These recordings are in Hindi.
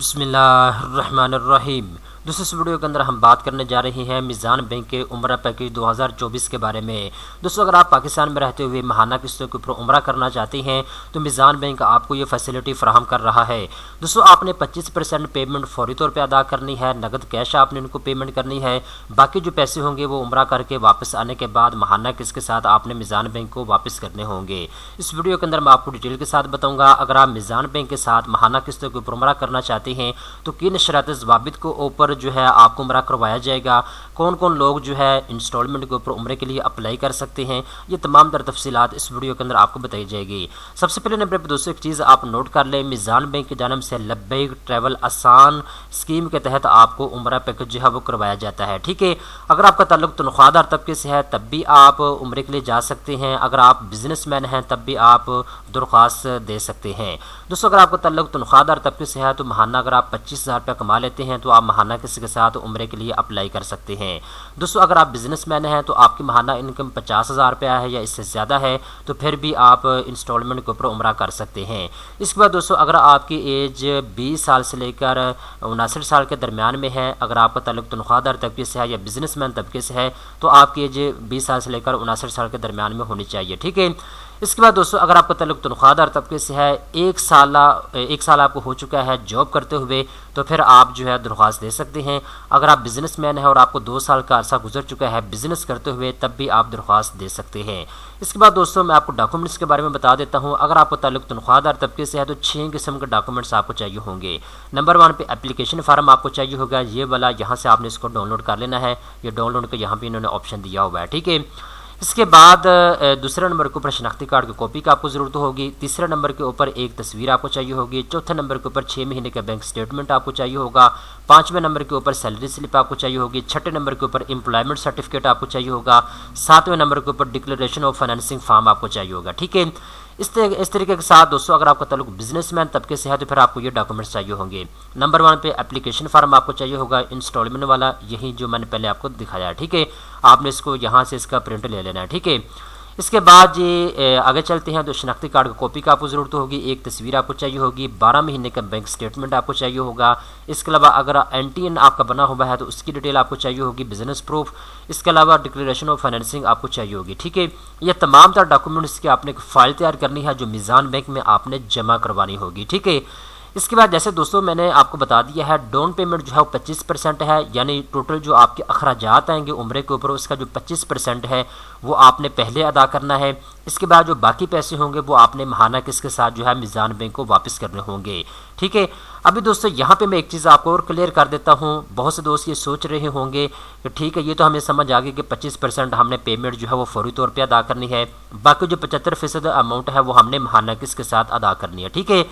बिस्मिल्लाहिर्रहमानिर्रहीम। दोस्तों इस वीडियो के अंदर हम बात करने जा रहे हैं मीज़ान बैंक के उम्रा पैकेज 2024 के बारे में। दोस्तों अगर आप पाकिस्तान में रहते हुए माहाना किस्तों के ऊपर उम्रा करना चाहते हैं तो मीज़ान बैंक आपको ये फैसिलिटी फराहम कर रहा है। दोस्तों आपने 25% पेमेंट फौरी तौर पर अदा करनी है, नगद कैश आपने इनको पेमेंट करनी है। बाकी जो पैसे होंगे वो उम्रा करके वापस आने के बाद माहाना किस्त के साथ आपने मीज़ान बैंक को वापस करने होंगे। इस वीडियो के अंदर मैं आपको डिटेल के साथ बताऊँगा। अगर आप मीज़ान बैंक के साथ माहाना किस्तों के ऊपर उम्रा करना चाहते हैं तो किन शरात ज़वाबित को ऊपर जो है आपको उम्रा करवाया जाएगा, कौन कौन लोग जो है इंस्टॉलमेंट के ऊपर उम्रे के लिए अप्लाई कर सकते हैं, ये तमाम तर तफसीलात इस वीडियो के अंदर आपको बताई जाएगी। सबसे पहले नंबर पर दोस्तों एक चीज़ आप नोट कर लें, मीज़ान बैंक की जानब से लब्बैक ट्रैवल आसान स्कीम के तहत आपको उम्रा पैकेज जो है वो करवाया जाता है। ठीक है, अगर आपका ताल्लुक तनख्वाहदार तबके से है तब भी आप उम्रे के लिए जा सकते हैं। अगर आप बिजनेसमैन हैं तब भी आप दरख्वास्त दे सकते हैं। दोस्तों अगर आपका ताल्लुक तनख्वाहदार तबके से है तो महाना अगर आप 25,000 रुपये कमा लेते हैं तो आप महाना किसी के साथ उम्रे के लिए अप्लाई कर सकते हैं। दोस्तों अगर आप बिजनेसमैन हैं तो आपकी महाना इनकम 50,000 रुपया है या इससे ज़्यादा है तो फिर भी आप इंस्टॉलमेंट के ऊपर उम्रा कर सकते हैं। इसके बाद दोस्तों अगर आपकी एज 20 साल से लेकर 59 साल के दरमियान में है, अगर आपका ताल्लुक तनख्वाहदार तबके से है या बिजनेसमैन तबके से है तो आपकी एज 20 साल से लेकर 59 साल के दरमियान में होनी चाहिए। ठीक है, इसके बाद दोस्तों अगर आपका ताल्लुक तनख्वाहदार तबके से है, एक साल आपको हो चुका है जॉब करते हुए तो फिर आप जो है दरख्वास्त दे सकते हैं। अगर आप बिजनेसमैन हैं और आपको 2 साल का अरसा गुजर चुका है बिजनेस करते हुए तब भी आप दरख्वास्त दे सकते हैं। इसके बाद दोस्तों मैं आपको डॉक्यूमेंट्स के बारे में बता देता हूं। अगर आपको ताल्लुक तनख्वाहदार तबके से है तो 6 किस्म के डॉक्यूमेंट्स आपको चाहिए होंगे। नंबर 1 पे एप्लीकेशन फार्म आपको चाहिए होगा, ये वाला यहाँ से आपने इसको डाउनलोड कर लेना है। ये डाउनलोड का यहाँ पर इन्होंने ऑप्शन दिया हुआ है। ठीक है, इसके बाद दूसरे नंबर के ऊपर शनाख्ती कार्ड की कॉपी का आपको ज़रूरत होगी। तीसरे नंबर के ऊपर एक तस्वीर आपको चाहिए होगी। चौथे नंबर के ऊपर 6 महीने का बैंक स्टेटमेंट आपको चाहिए होगा। 5वें नंबर के ऊपर सैलरी स्लिप आपको चाहिए होगी। 6ठे नंबर के ऊपर एम्प्लॉयमेंट सर्टिफिकेट आपको चाहिए होगा। 7वें नंबर के ऊपर डिक्लेरेशन ऑफ फाइनेंसिंग फॉर्म आपको चाहिए होगा। ठीक है, इस तरीके के साथ दोस्तों अगर आपका ताल्लुक बिजनेसमैन तबके से है तो फिर आपको ये डॉक्यूमेंट्स चाहिए होंगे। नंबर 1 पे एप्लीकेशन फार्म आपको चाहिए होगा, इंस्टॉलमेंट वाला, यही जो मैंने पहले आपको दिखाया है। ठीक है, आपने इसको यहाँ से इसका प्रिंट ले लेना है। ठीक है, इसके बाद ये आगे चलते हैं तो शनाख्ती कार्ड की कॉपी का आपको ज़रूरत होगी। एक तस्वीर आपको चाहिए होगी। 12 महीने का बैंक स्टेटमेंट आपको चाहिए होगा। इसके अलावा अगर NTN आपका बना हुआ है तो उसकी डिटेल आपको चाहिए होगी, बिजनेस प्रूफ। इसके अलावा डिक्लेरेशन ऑफ फाइनेंसिंग आपको चाहिए होगी। ठीक है, ये तमाम तरह डॉक्यूमेंट्स की आपने एक फ़ाइल तैयार करनी है जो मीज़ान बैंक में आपने जमा करवानी होगी। ठीक है, इसके बाद जैसे दोस्तों मैंने आपको बता दिया है डाउन पेमेंट जो है वो 25% है, यानी टोटल जो आपके अखराजात आएंगे उम्रे के ऊपर उसका जो 25% है वो आपने पहले अदा करना है। इसके बाद जो बाकी पैसे होंगे वो आपने महाना किस्त के साथ जो है मीज़ान बैंक को वापस करने होंगे। ठीक है, अभी दोस्तों यहाँ पे मैं एक चीज़ आपको और क्लियर कर देता हूँ। बहुत से दोस्त ये सोच रहे होंगे कि ठीक है ये तो हमें समझ आ गई कि 25% हमने पेमेंट जो है वो फौरी तौर पे अदा करनी है, बाकी जो 75% अमाउंट है वो हमने महाना किस्त के साथ अदा करनी है। ठीक है,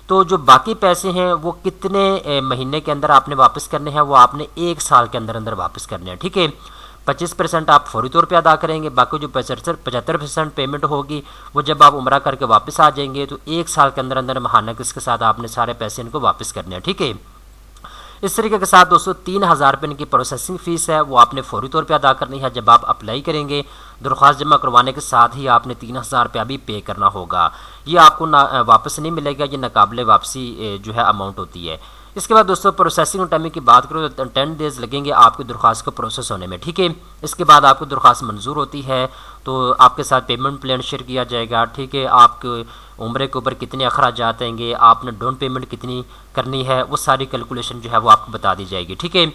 तो जो बाकी पैसे हैं वो कितने महीने के अंदर आपने वापस करने हैं, वो आपने 1 साल के अंदर अंदर वापस करने हैं। ठीक है, 25% आप फौरी तौर पे अदा करेंगे, बाकी जो 75% पेमेंट होगी वो जब आप उम्रा करके वापस आ जाएंगे तो 1 साल के अंदर अंदर महाना किस्त के साथ आपने सारे पैसे इनको वापस करने हैं। ठीक है, इस तरीके के साथ दोस्तों 3,000 रुपये इनकी प्रोसेसिंग फ़ीस है वो आपने फौरी तौर पे अदा करनी है। जब आप अप्लाई करेंगे दरख्वास्त जमा करवाने के साथ ही आपने 3,000 रुपया भी पे करना होगा। ये आपको ना वापस नहीं मिलेगा, ये नाकाबिले वापसी जो है अमाउंट होती है। इसके बाद दोस्तों प्रोसेसिंग टाइम की बात करो तो 10 डेज़ लगेंगे आपकी दरख्वास्त को प्रोसेस होने में। ठीक है, इसके बाद आपको दरख्वास्त मंजूर होती है तो आपके साथ पेमेंट प्लान शेयर किया जाएगा। ठीक है, आपके उम्रे के ऊपर कितने अखराजात आएंगे, आपने डाउन पेमेंट कितनी करनी है, वो सारी कैलकुलेशन जो है वो आपको बता दी जाएगी। ठीक है,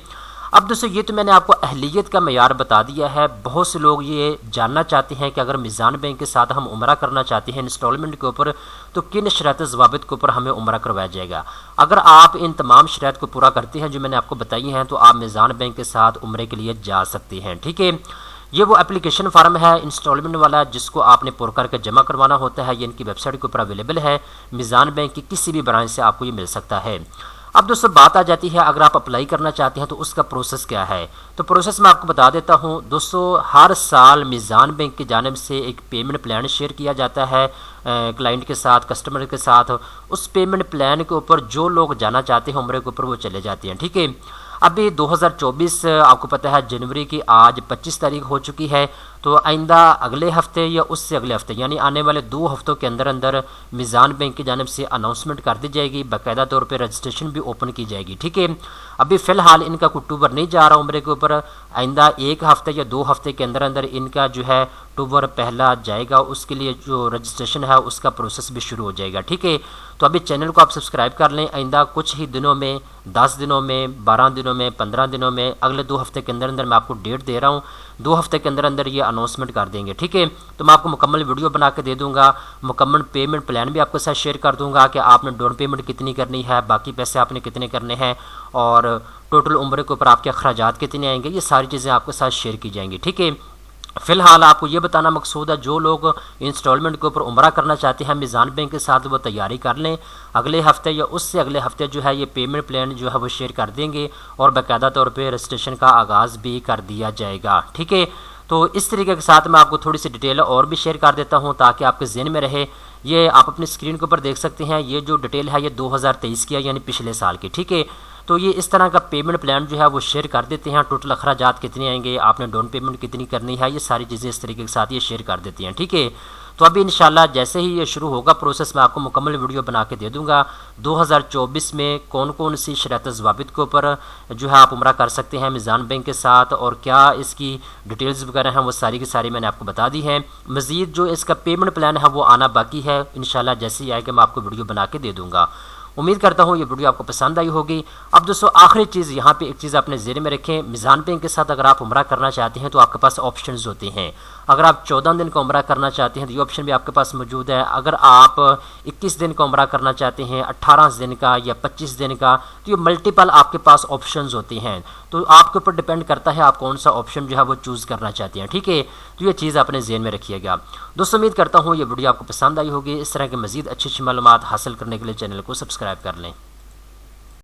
अब दोस्तों ये तो मैंने आपको अहलियत का मयार बता दिया है। बहुत से लोग ये जानना चाहते हैं कि अगर मीज़ान बैंक के साथ हम उम्रा करना चाहते हैं इंस्टॉलमेंट के ऊपर तो किन शरात ज़वाबित के ऊपर हमें उम्रा करवाया जाएगा। अगर आप इन तमाम शरात को पूरा करते हैं जो मैंने आपको बताई हैं तो आप मीज़ान बैंक के साथ उम्रे के लिए जा सकते हैं। ठीक है, ये वो एप्लीकेशन फार्म है इंस्टॉलमेंट वाला जिसको आपने पुर करके जमा करवाना होता है। ये इनकी वेबसाइट के ऊपर अवेलेबल है। मीज़ान बैंक की किसी भी ब्रांच से आपको ये मिल सकता है। अब दोस्तों बात आ जाती है अगर आप अप्लाई करना चाहते हैं तो उसका प्रोसेस क्या है। तो प्रोसेस मैं आपको बता देता हूं। दोस्तों हर साल मीज़ान बैंक की जानिब से एक पेमेंट प्लान शेयर किया जाता है क्लाइंट के साथ, कस्टमर के साथ। उस पेमेंट प्लान के ऊपर जो लोग जाना चाहते हैं उम्रे के ऊपर वो चले जाते हैं। ठीक है, अभी 2024 आपको पता है जनवरी की आज 25 तारीख हो चुकी है। तो आइंदा अगले हफ्ते या उससे अगले हफ्ते यानी आने वाले 2 हफ्तों के अंदर अंदर मीज़ान बैंक की जानिब से अनाउंसमेंट कर दी जाएगी, बाकायदा तौर पे रजिस्ट्रेशन भी ओपन की जाएगी। ठीक है, अभी फ़िलहाल इनका कोई टूबर नहीं जा रहा उम्रे के ऊपर, आइंदा 1 हफ्ते या 2 हफ्ते के अंदर अंदर इनका जो है टूबर पहला जाएगा, उसके लिए जो रजिस्ट्रेशन है उसका प्रोसेस भी शुरू हो जाएगा। ठीक है, तो अभी चैनल को आप सब्सक्राइब कर लें, आइंदा कुछ ही दिनों में, 10 दिनों में, 12 दिनों में, 15 दिनों में, अगले 2 हफ्ते के अंदर अंदर मैं आपको डेट दे रहा हूँ, 2 हफ्ते के अंदर अंदर ये अनाउंसमेंट कर देंगे। ठीक है, तो मैं आपको मुकम्मल वीडियो बना के दे दूंगा, मुकम्मल पेमेंट प्लान भी आपके साथ शेयर कर दूंगा कि आपने डाउन पेमेंट कितनी करनी है, बाकी पैसे आपने कितने करने हैं और टोटल उम्र के ऊपर आपके अखराजात कितने आएंगे, ये सारी चीज़ें आपके साथ शेयर की जाएंगी। ठीक है, फ़िलहाल आपको ये बताना मकसूद है, जो लोग इंस्टॉलमेंट के ऊपर उम्रा करना चाहते हैं मीज़ान बैंक के साथ, वो तैयारी कर लें, अगले हफ्ते या उससे अगले हफ्ते जो है ये पेमेंट प्लान जो है वो शेयर कर देंगे और बाकायदा तौर पे रजिस्ट्रेशन का आगाज़ भी कर दिया जाएगा। ठीक है, तो इस तरीके के साथ मैं आपको थोड़ी सी डिटेल और भी शेयर कर देता हूँ ताकि आपके ज़हन में रहे। ये आप अपनी स्क्रीन के ऊपर देख सकते हैं, ये जो डिटेल है ये 2023 की है, यानी पिछले साल की। ठीक है, तो ये इस तरह का पेमेंट प्लान जो है वो शेयर कर देते हैं, टोटल अखराजात कितने आएंगे, आपने डाउन पेमेंट कितनी करनी है, ये सारी चीज़ें इस तरीके के साथ ये शेयर कर देती हैं। ठीक है, तो अभी इंशाल्लाह जैसे ही ये शुरू होगा प्रोसेस, मैं आपको मुकम्मल वीडियो बना के दे दूंगा 2024 में कौन कौन सी शरात ज़वाबित के ऊपर जो है आप उम्रा कर सकते हैं मीज़ान बैंक के साथ और क्या इसकी डिटेल्स वगैरह हैं, वो सारी की सारी मैंने आपको बता दी हैं। मज़ीद जो इसका पेमेंट प्लान है वो आना बाकी है, इंशाल्लाह जैसे ही आएगा मैं आपको वीडियो बना के दे दूँगा। उम्मीद करता हूँ ये वीडियो आपको पसंद आई होगी। अब दोस्तों आखिरी चीज़ यहाँ पे एक चीज़ अपने ज़हन में रखें, मीज़ान बैंक के साथ अगर आप उम्रा करना चाहते हैं तो आपके पास ऑप्शंस होते हैं। अगर आप 14 दिन का उम्रा करना चाहते हैं तो ये ऑप्शन भी आपके पास मौजूद है। अगर आप 21 दिन का उम्रा करना चाहते हैं, 18 दिन का या 25 दिन का, तो ये मल्टीपल आपके पास ऑप्शंस होते हैं। तो आपके ऊपर डिपेंड करता है आप कौन सा ऑप्शन जो है वो चूज़ करना चाहते हैं। ठीक है, तो ये चीज़ अपने ज़हन में रखिएगा। दोस्तों उम्मीद करता हूँ ये वीडियो आपको पसंद आई होगी। इस तरह के मज़ीद अच्छी अच्छी मालूमात हासिल करने के लिए चैनल को सब्सक्राइब कर लें।